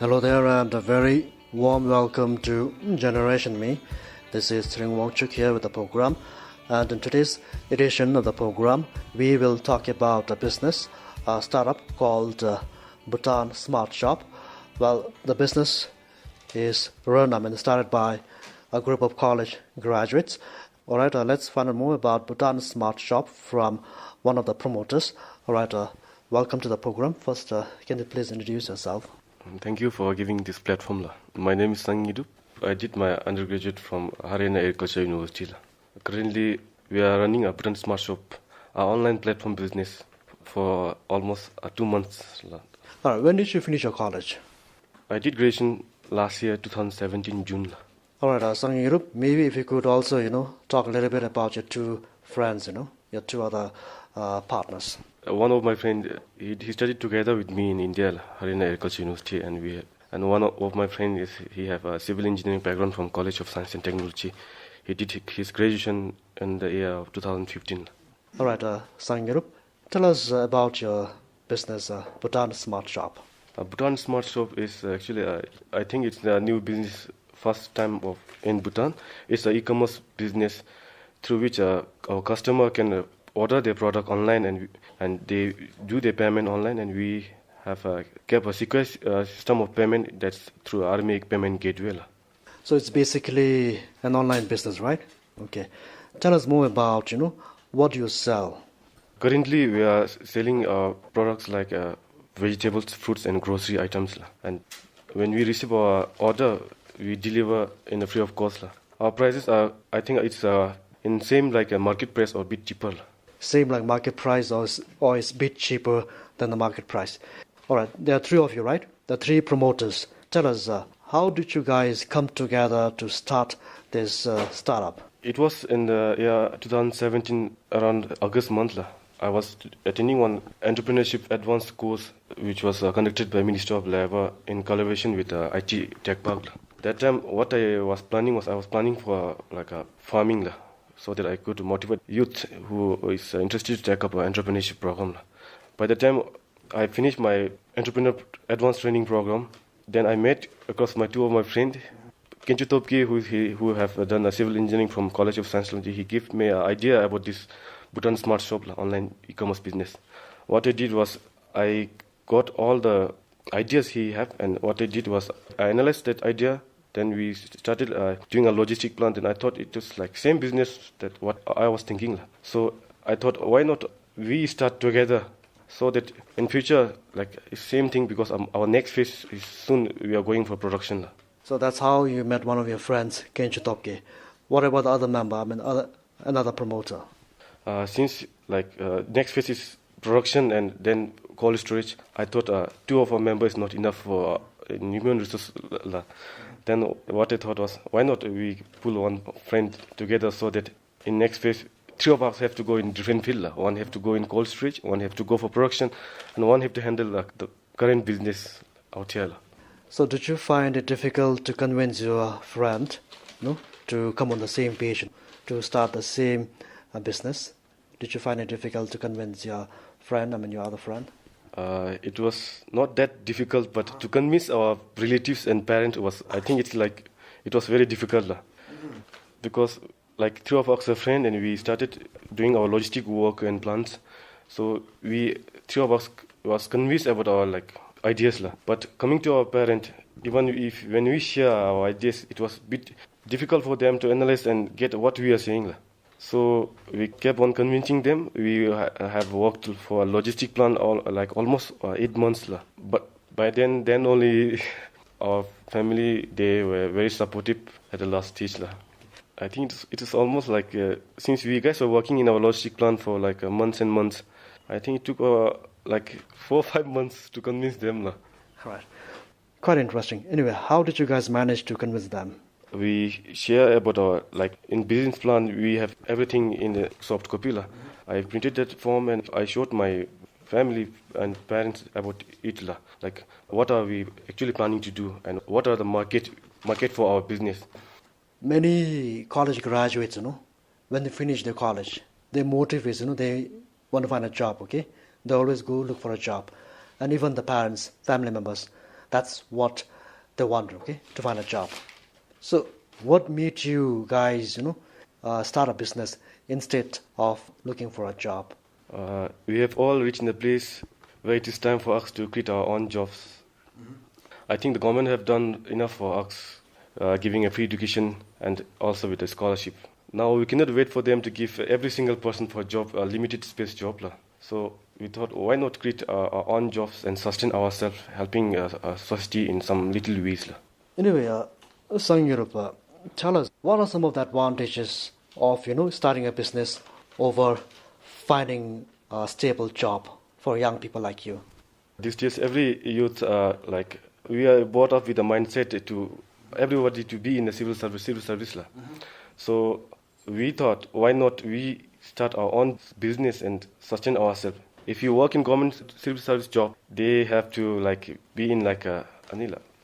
Hello there and a very warm welcome to Generation Me. This is Tring Wangchuk here with the program, and in today's edition of the program we will talk about a business, a startup called Bhutan Smart Shop. Well, the business is started by a group of college graduates. Alright, let's find out more about Bhutan Smart Shop from one of the promoters. Alright, welcome to the program. First, can you please introduce yourself? Thank you for giving this platform. My name is Sang Yidup. I did my undergraduate from Haryana Agriculture University. Currently, we are running a Bhutan Smart Shop, an online platform business for almost 2 months. Alright, when did you finish your college? I did graduation last year, 2017, June. Alright, Sang Yidup, maybe if you could also, talk a little bit about your two friends, your two other partners. One of my friends, he studied together with me in India, Haryana Agriculture University, and one of my friends he have a civil engineering background from College of Science and Technology. He did his graduation in the year of 2015. All right, Sang Yidup, tell us about your business, Bhutan Smart Shop. Bhutan Smart Shop is actually, I think it's a new business, first time in Bhutan. It's an e-commerce business through which our customer can order their product online and they do their payment online, and we have kept a secure system of payment that's through Army payment gateway. So it's basically an online business, right? Okay. Tell us more about, what you sell. Currently, we are selling products like vegetables, fruits, and grocery items. And when we receive our order, we deliver in a free of cost. Our prices are, I think it's in same like a market price or a bit cheaper. Same like market price or it's a bit cheaper than the market price. All right, there are three of you, right? The three promoters. Tell us, how did you guys come together to start this startup? It was in the year 2017, around August month. I was attending one entrepreneurship advanced course which was conducted by Ministry of Labor in collaboration with IT Tech Park. That time, what I was planning for like a farming, so that I could motivate youth who is interested to take up an entrepreneurship program. By the time I finished my entrepreneur advanced training program, then I met across two of my friends, Kenchu Topke, who have done a civil engineering from College of Science and Technology. He gave me an idea about this Bhutan Smart Shop, online e-commerce business. What I did was I got all the ideas he had, and what I did was I analyzed that idea. Then we started doing a logistic plan, and I thought it was like same business that what I was thinking. So I thought, why not we start together, so that in future, like same thing, because our next phase is soon we are going for production. So that's how you met one of your friends, Kenchu Topke. What about the other member, another promoter? Since next phase is production and then cold storage, I thought two of our members is not enough for human resource. Then what I thought was, why not we pull one friend together, so that in next phase, three of us have to go in different field. One have to go in cold storage, one have to go for production, and one have to handle the current business out here. So did you find it difficult to convince your friend, to come on the same page, to start the same business? Did you find it difficult to convince your friend, your other friend? It was not that difficult, but to convince our relatives and parents it was very difficult. Because three of us are friends, and we started doing our logistic work and plans. So three of us was convinced about our ideas. But coming to our parents, even when we share our ideas, it was a bit difficult for them to analyze and get what we are saying. So we kept on convincing them. We have worked for a logistic plan almost 8 months. But by then only our family, they were very supportive at the last stage. I think it is almost since we guys were working in our logistic plan for months and months, I think it took 4 or 5 months to convince them. All right. Quite interesting. Anyway, how did you guys manage to convince them? We share about our, in business plan, we have everything in the soft copy. I printed that form and I showed my family and parents about it. What are we actually planning to do and what are the market for our business. Many college graduates, when they finish their college, their motive is, they want to find a job, okay? They always go look for a job. And even the parents, family members, That's what they want, okay, to find a job. So what made you guys, start a business instead of looking for a job? We have all reached in a place where it is time for us to create our own jobs. I think the government have done enough for us, giving a free education and also with a scholarship. Now we cannot wait for them to give every single person for a job, a limited space job. So we thought, why not create our own jobs and sustain ourselves, helping society in some little ways. Anyway, Sangyurup, tell us, what are some of the advantages of, starting a business over finding a stable job for young people like you? These days, every youth, we are brought up with a mindset to everybody to be in the civil service. So we thought, why not we start our own business and sustain ourselves? If you work in government civil service job, they have to be in a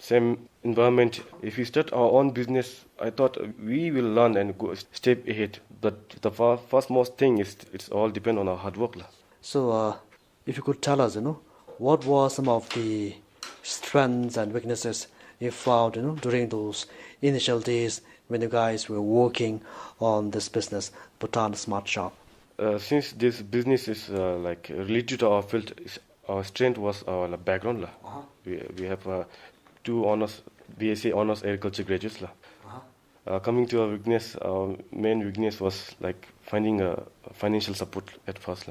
same environment. If we start our own business, I thought we will learn and go step ahead. But the first most thing is it's all depend on our hard work. So if you could tell us, what were some of the strengths and weaknesses you found, during those initial days when you guys were working on this business, Bhutan Smart Shop? Since this business is related to our field, our strength was our background. We have two honors, BSc honors agriculture graduates. Coming to our weakness, our main weakness was finding financial support at first.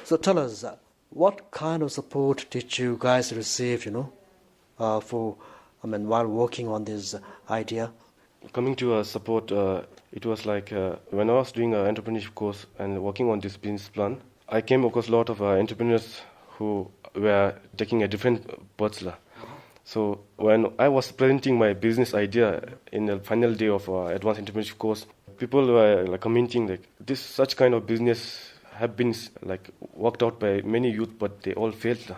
So tell us, what kind of support did you guys receive, while working on this idea? Coming to support, it was when I was doing an entrepreneurship course and working on this business plan, I came across a lot of entrepreneurs who were taking a different paths. So when I was presenting my business idea in the final day of advanced entrepreneurship course, people were commenting this such kind of business have been worked out by many youth, but they all failed.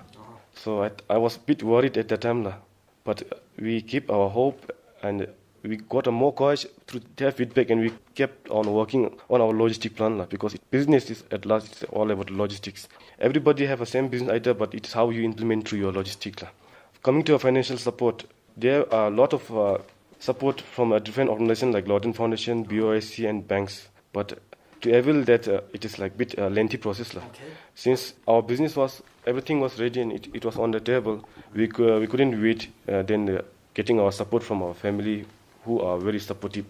So I was a bit worried at that time. But we keep our hope and we got a more courage through their feedback, and we kept on working on our logistic plan because business is at last it's all about logistics. Everybody have a same business idea, but it's how you implement through your logistics. Coming to our financial support, there are a lot of support from a different organizations like Lawton Foundation, BOIC, and banks. But to avail that, it is bit lengthy process. Okay. Since our business everything was ready and it was on the table, we couldn't wait. Getting our support from our family, who are very supportive.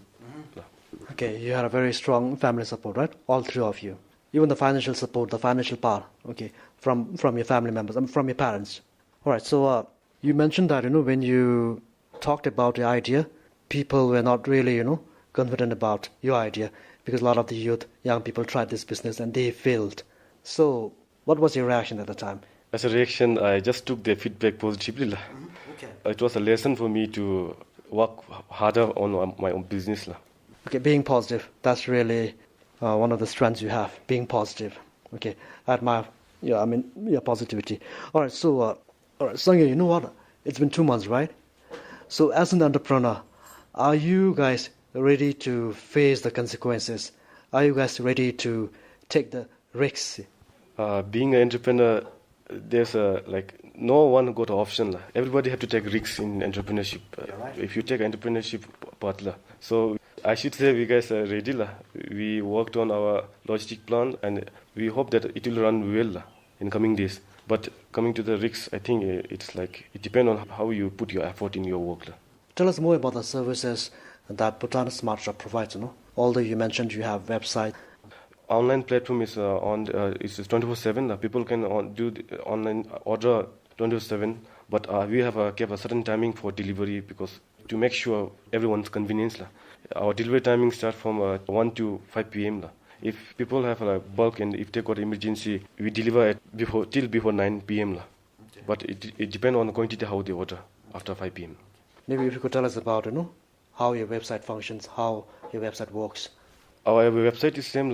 Okay, you had a very strong family support, right? All three of you. Even the financial support, the financial part, okay, from your family members, from your parents. All right, so you mentioned that, when you talked about the idea, people were not really, confident about your idea because a lot of the young people tried this business and they failed. So what was your reaction at the time? As a reaction, I just took their feedback positively. Okay. It was a lesson for me to work harder on my own business. Okay, being positive, that's really one of the strengths you have, being positive. Okay, I admire your positivity. All right, so, Sangya, you know what? It's been 2 months, right? So as an entrepreneur, are you guys ready to face the consequences? Are you guys ready to take the risks? Being an entrepreneur, there's no one got an option. Everybody have to take risks in entrepreneurship. Right. If you take entrepreneurship part, so I should say we guys are ready. We worked on our logistic plan and we hope that it will run well in coming days. But coming to the risks, I think it's it depends on how you put your effort in your work. Tell us more about the services that Bhutan Smart Shop provides. Although you mentioned you have website. Online platform is it's 24/7. People can do the online order 24/7, but we have kept a certain timing for delivery because to make sure everyone's convenience. Our delivery timing starts from 1 to 5 p.m. If people have bulk and if they got emergency, we deliver till before 9 p.m. Okay. But it depends on the quantity how they order after 5 p.m. Maybe if you could tell us about how your website functions, how your website works. Our website is same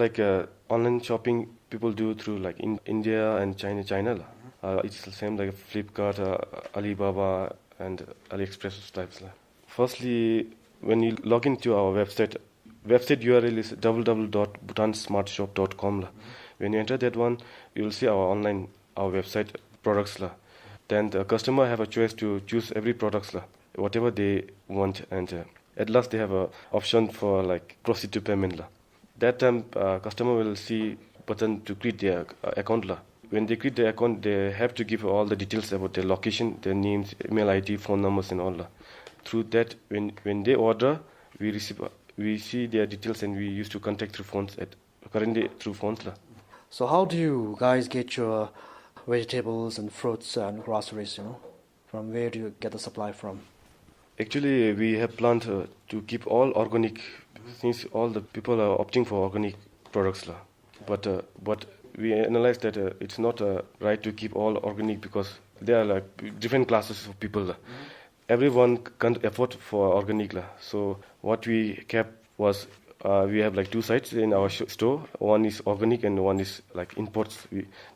online shopping people do through in India and China. It's the same like Flipkart, Alibaba, and AliExpress types. Firstly, when you log into our website URL is www.bhutansmartshop.com. When you enter that one, you will see our website products. then the customer have a choice to choose every products lah, whatever they want, and at last they have a option for like proceed to payment lah. That time customer will see button to create their account lah. When they create their account, they have to give all the details about their location, their names, email ID, phone numbers, and all lah. Through that, when they order, we see their details, and we used to contact through phones currently through phones lah. So how do you guys get your vegetables and fruits and groceries, From where do you get the supply from? Actually, we have planned to keep all organic, since all the people are opting for organic products lah. But we analyzed that it's not right to keep all organic, because there are like different classes of people lah. Everyone can't afford for organic lah. So what we kept was we have like two sides in our store. One is organic and one is like imports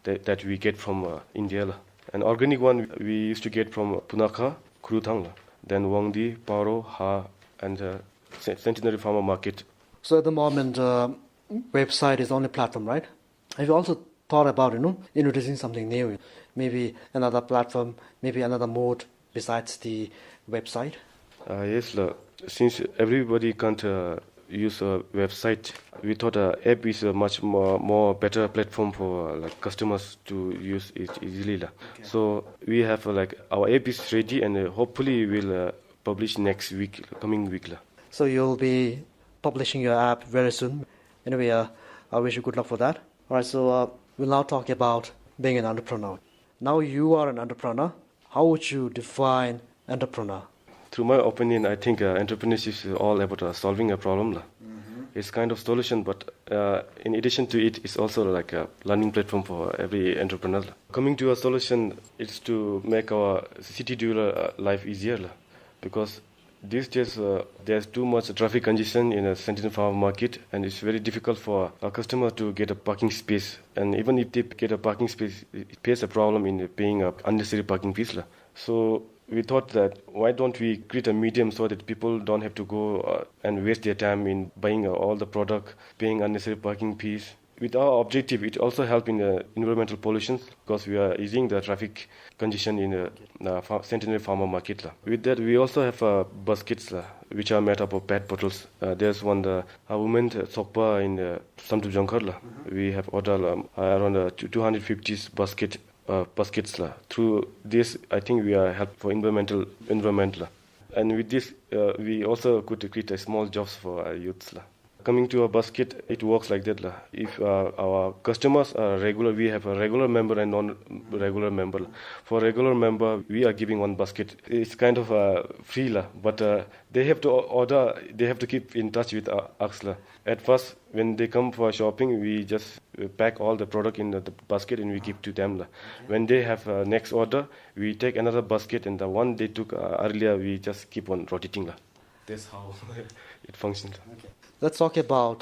that we get from India lah. And organic one we used to get from Punakha, Kurutang lah. Then Wangdi, Paro, Ha, and Centenary Farmer Market. So at the moment, website is the only platform, right? Have you also thought about, introducing something new? Maybe another platform, maybe another mode besides the website? Yes, since everybody can't use a website, we thought app is a much more better platform for like customers to use it easily. Okay. So we have like our app is ready, and hopefully we'll publish next week, coming week. So you'll be publishing your app very soon. Anyway, I wish you good luck for that. All right, so we'll now talk about being an entrepreneur. Now you are an entrepreneur. How would you define entrepreneur? Through my opinion, I think entrepreneurship is all about solving a problem. Mm-hmm. It's kind of solution, but in addition to it, it's also like a learning platform for every entrepreneur. Coming to a solution, it's to make our city dweller life easier, because these days there's too much traffic congestion in a Centenary Farmer Market, and it's very difficult for a customer to get a parking space. And even if they get a parking space, it faces a problem in paying unnecessary parking fees. So we thought that why don't we create a medium so that people don't have to go and waste their time in buying all the product, paying unnecessary parking fees. With our objective, it also helps in environmental pollution, because we are easing the traffic congestion in the Centenary Farmer Market. With that, we also have baskets which are made up of PET bottles. There's one a woman sokpa in Samtu Jankar. We have ordered around 250 baskets. Through this, I think we are help for environmental. And with this, we also could create small jobs for our youths. Coming to a basket, it works like that. If our customers are regular, we have a regular member and non-regular member. For regular member, we are giving one basket. It's kind of free, but they have to order, they have to keep in touch with us. At first, when they come for shopping, we just pack all the product in the basket and we give to them. When they have next order, we take another basket, and the one they took earlier, we just keep on rotating. That's how it functions. Okay. Let's talk about,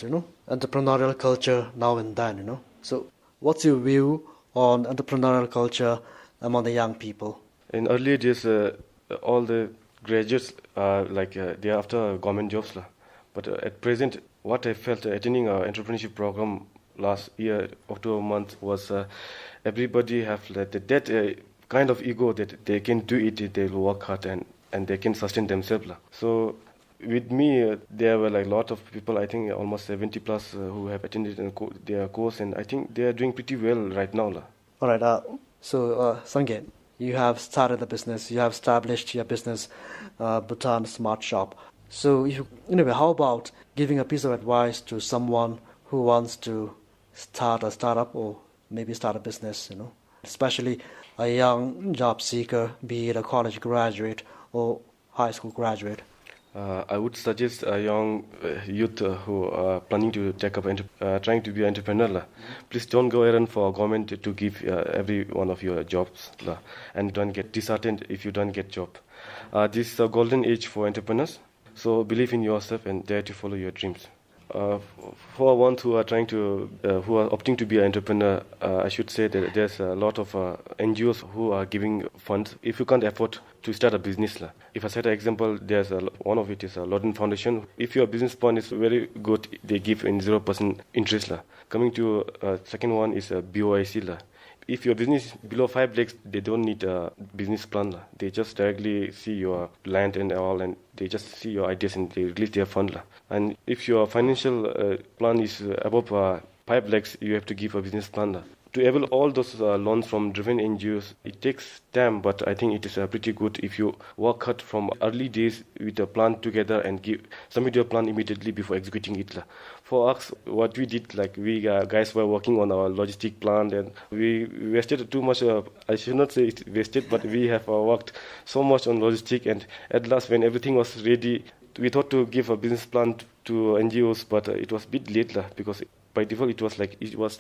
entrepreneurial culture now and then, So what's your view on entrepreneurial culture among the young people? In earlier days, all the graduates are they are after government jobs. But at present, what I felt attending our entrepreneurship program last year, October month, was everybody have that kind of ego that they can do it, they will work hard and they can sustain themselves. So with me, there were a lot of people, I think almost 70 plus, who have attended their course, and I think they are doing pretty well right now. All right. So, Sanget, you have started the business, you have established your business, Bhutan Smart Shop. So, how about giving a piece of advice to someone who wants to start a startup or maybe start a business, especially a young job seeker, be it a college graduate or high school graduate? I would suggest a young youth who are planning to take up, trying to be an entrepreneur. Please don't go around for government to give every one of your jobs, and don't get disheartened if you don't get job. This is a golden age for entrepreneurs, so believe in yourself and dare to follow your dreams. For ones who are who are opting to be an entrepreneur, I should say that there's a lot of NGOs who are giving funds. If you can't afford to start a business. If I set an example, there's one of it is a Lodin Foundation. If your business plan is very good, they give in 0% interest. Coming to second one is a BOIC. If your business is below 5 lakhs, they don't need a business plan. They just directly see your land and all, and they just see your ideas and they release their fund. And if your financial plan is above 5 lakhs, you have to give a business plan. To avail all those loans from different NGOs, it takes time, but I think it is pretty good if you work hard from early days with a plan together and submit your plan immediately before executing it. For us, what we did, like we guys were working on our logistic plan, and we wasted too much. I should not say it wasted, but we have worked so much on logistic, and at last, when everything was ready, we thought to give a business plan to NGOs, but it was a bit late because by default it was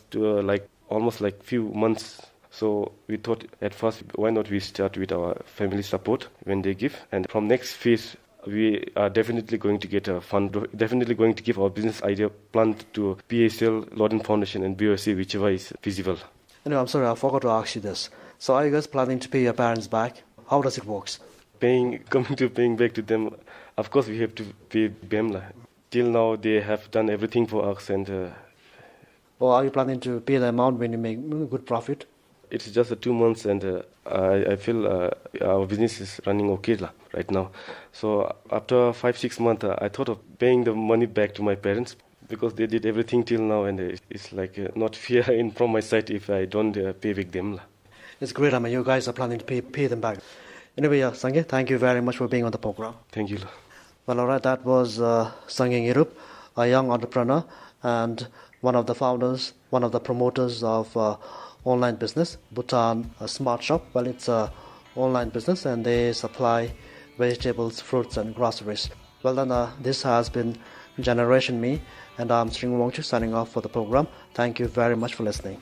almost like few months. So we thought at first, why not we start with our family support when they give, and from next phase we are definitely going to get a fund, definitely going to give our business idea plan to PSL, Lodin Foundation and BOC, whichever is feasible. Anyway, I'm sorry, I forgot to ask you this. So are you guys planning to pay your parents back? How does it work? Coming to paying back to them, of course we have to pay them. Till now they have done everything for us, and or are you planning to pay the amount when you make good profit? It's just 2 months, and I feel our business is running okay right now. So after 5-6 months, I thought of paying the money back to my parents because they did everything till now, and it's like not fair from my side if I don't pay back them. It's great. I mean, you guys are planning to pay them back. Anyway, Sangye, thank you very much for being on the program. Thank you. Well, all right, that was Sangye Ngirup, a young entrepreneur and one of the founders, one of the promoters of online business, Bhutan Smart Shop. Well, it's a online business and they supply vegetables, fruits and groceries. Well then, this has been Generation Me, and I'm Sring Wongchu signing off for the program. Thank you very much for listening.